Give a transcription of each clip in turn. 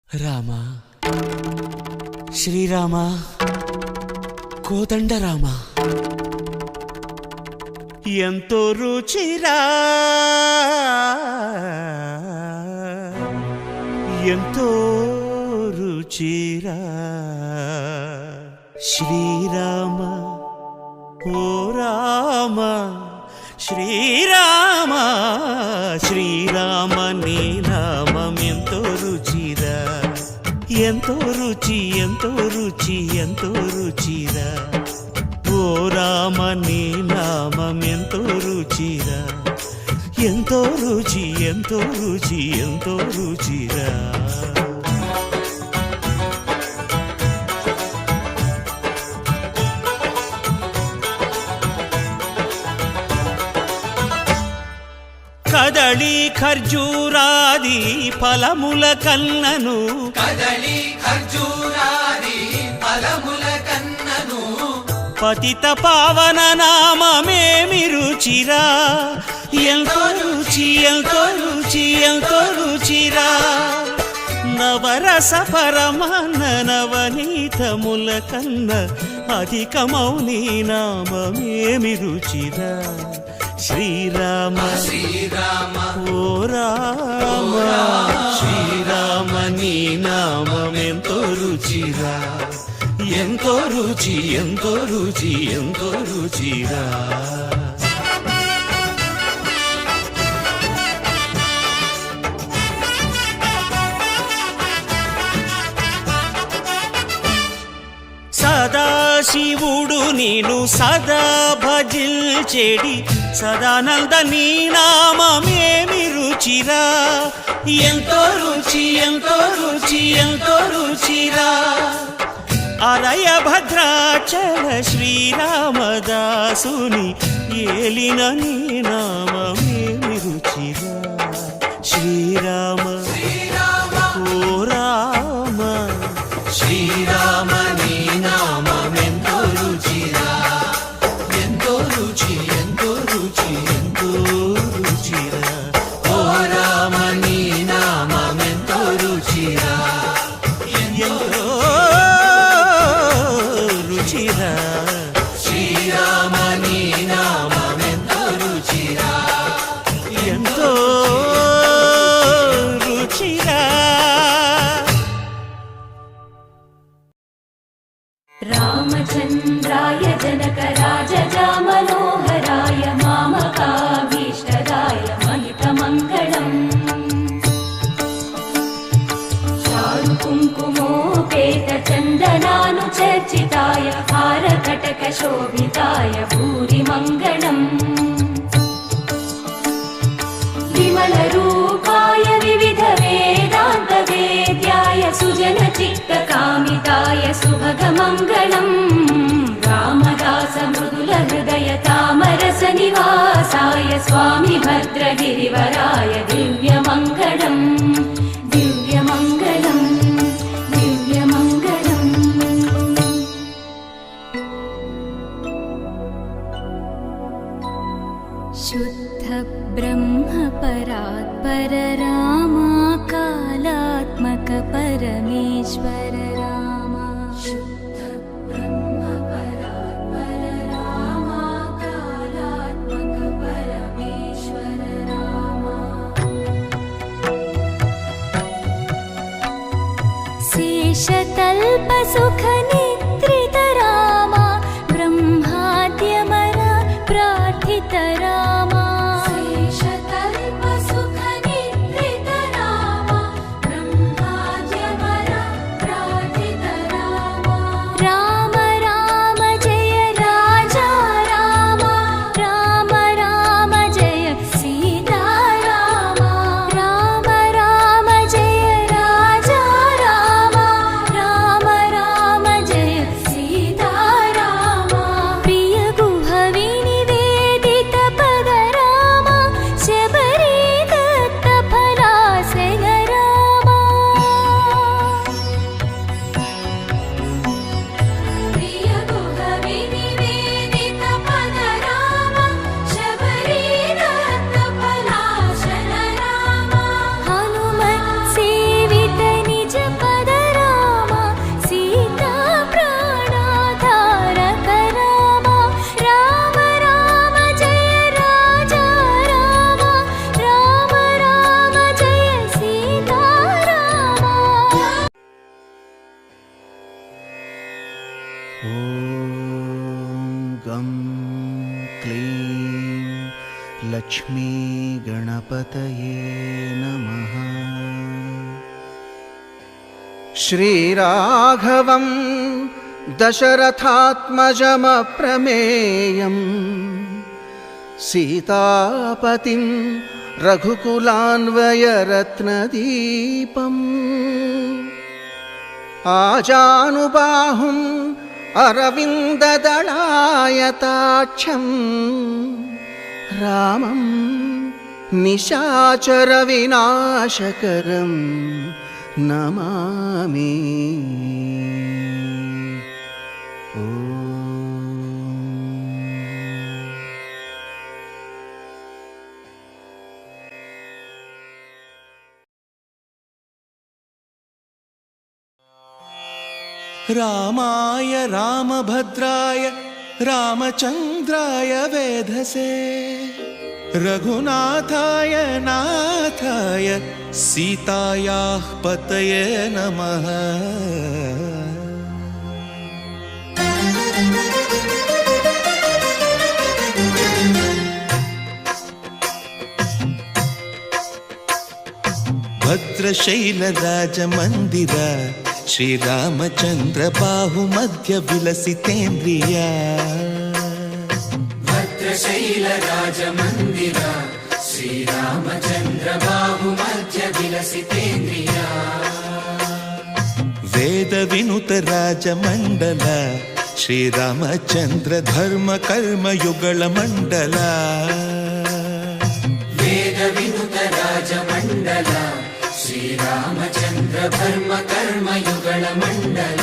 రామ శ్రీరామ కోదండ రామ ఎంతో రుచిరా ఎంతో రుచిరా శ్రీరామ ఓ రామ శ్రీరామ శ్రీరామ నీ నామం ఎంతో రుచిరా ఎంతో రుచి ఎంతో రుచి ఎంతో రుచిరా ఓ రామ నీ నామం ఎంతో రుచిరా ఎంతో రుచి ఎంతో రుచి ఎంతో రుచిరా కదళి ఖర్జూరాది ఫలముల కన్నను కదళి ఖర్జూరాది ఫలముల కన్నను పతిత పావన నామమేమి రుచిరా ఎంతో రుచి ఎంతో రుచి ఎంతో రుచిరా నవరస పరమాన్న నవనీతముల కన్న అధికమౌని నామమేమి రుచిరా శ్రీరామ శ్రీరామ ఓ రామ శ్రీరామ నీ నామం ఎంతో రుచిరా ఎంతో రుచి ఎంతో రుచి ఎంతో రుచిరా సదాశివుడు నేను సదా భజిల్చెడి సదానంద నీ నామమేమి రుచిరా ఎంతో రుచి ఎంతో రుచి ఎంతో రుచిరా అరయ భద్రాచల శ్రీరామదాసుని ఏలిన నీ నామమేమి రుచిరా శ్రీరామ ఓ రామ శ్రీరామ నీ నామం ఎంతో రుచిరా ఎంతో రుచి ఎంతో రుచి ఎంతో రుచిరా ఓ రామ నీ నామం ఎంతో రుచిరా ఎంతో రుచిరా శ్రీరామ నీ నామం ఎంతో రుచిరా ఎంతో రుచిరా రామచంద్రాయ జనకరాజజా మనోహరాయ మామకాభీష్టదాయ మహితమంగళం చారుకుంకుమోపేత చందనానుచర్చితాయ హారకటక శోభితాయ భూరిమంగళం విమలరూపాయ వివిధ వేదాంత వేద్యాయ సుజన చిత్త కామితాయ సుభగమంగళం రామదాస మృదుల హృదయ తామరస నివాసాయ స్వామి భద్రగిరివరాయ దివ్యమంగళం దివ్యమంగళం దివ్యమంగళం శుద్ధ బ్రహ్మ పరాత్పర రామా కాలాత్మక పరమేశ్వర రామా శుద్ధ బ్రహ్మ పరాత్పర రామా కాలాత్మక పరమేశ్వర రామా శేషతల్ప సుఖ నిద్రిత రామా బ్రహ్మాద్యమర ప్రార్థిత రామా శేషతల్ప సుఖ నిద్రిత రామా బ్రహ్మాద్యమర ప్రార్థిత రామా రామ రామ జయ రాజా రామ రామ రామ జయ సీతా రామ రామ రామ జయ రాజా రామ రామ రామ జయ लक्ष्मी गणपतये नमः। श्रीराघवं दशरथात्मजमप्रमेयम् सीतापतिं रघुकुलान्वयरत्नदीपम् आजानुबाहुम् अरविन्ददलायताक्षं रामं निशाचरविनाशकरं नमामि। रामाय रामभद्राय रामचन्द्राय वेधसे रघुनाथाय नाथाय सीतायाः पतये नमः। भद्रशैलराजमन्दिर श्रीरामचन्द्र बाहुमध्य विलसितेन्द्रिया। भद्रशैलराजमन्दिर श्रीरामचन्द्र बाहुमध्य विलसितेन्द्रिया। वेदविनुत राजमण्डल श्रीरामचन्द्र धर्म कर्म युगल मण्डल। वेदविनुत राजमण्डल श्रीरामचन्द्र धर्म कर्म युगल मण्डल।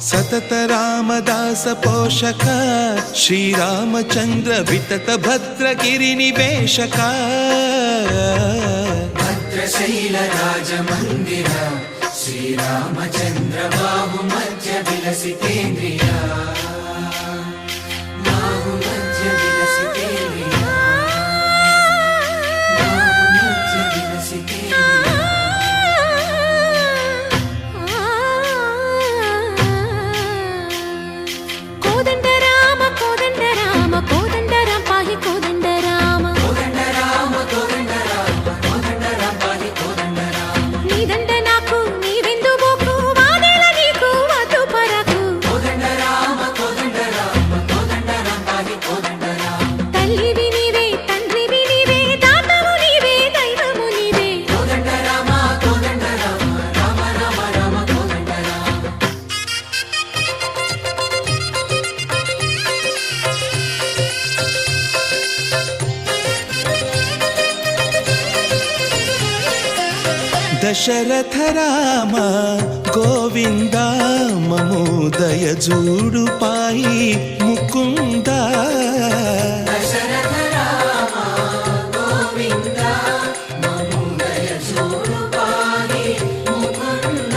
सतत रामदास पोषक श्रीरामचन्द्र वितत भद्रगिरिनिवेशक। भद्रशैल राजमन्दिर श्रीरामचन्द्र बाहुमध्य विलसितेन्द्रिया। बाहुमध्य विलसितेन्द्रिया। दशरथ राम गोविंद ममोदय जूडु पाई मुकुंद। दशरथ राम गोविंद ममोदय जूडु पाई मुकुंद।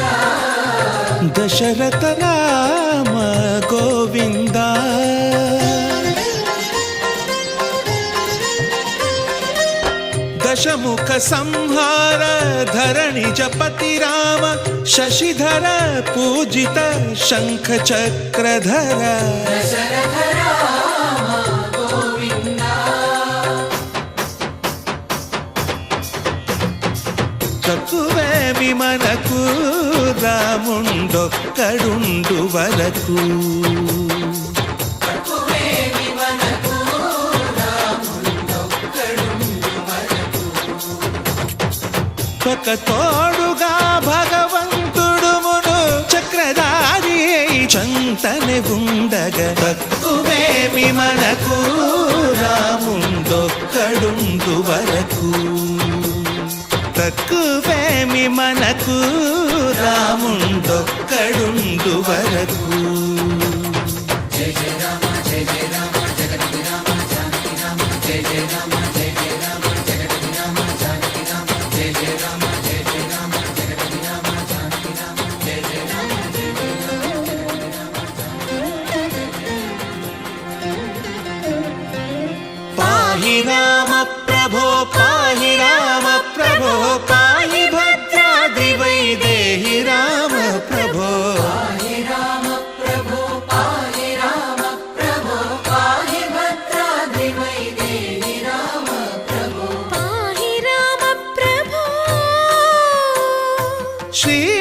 दशरथ राम गोविंद दशमुख संहार धरणि जपति राम शशिधर पूजित शंख चक्रधर। दशरथ राम गोविंद तकुवे विमनकु रामुंडొక్కడుండు వరకు। ఒక తోడుగా భగవంతుడు మును చక్రధారి చంతనే ఉండగా తక్కువేమి మనకు రాముండొక్కడుండు వరకు। తక్కువేమి మనకు రాముండొక్కడుండు వరకు। జయ జయ రామ జయ జయ రామ జగతి రామ జానకి రామ జయ జయ రామ జయ జయ రామ జగతి రామ జానకి రామ జయ జయ రామ జయ జయ రామ జగతి రామ జానకి రామ జయ జయ రామ జయ జయ రామ పాహి రామ ప్రభో పాహి రామ ప్రభో పాహి భద్రాద్రి వైదేహి రామ ప్రభో। పాహి రామ ప్రభో పాహి రామ శ్రీ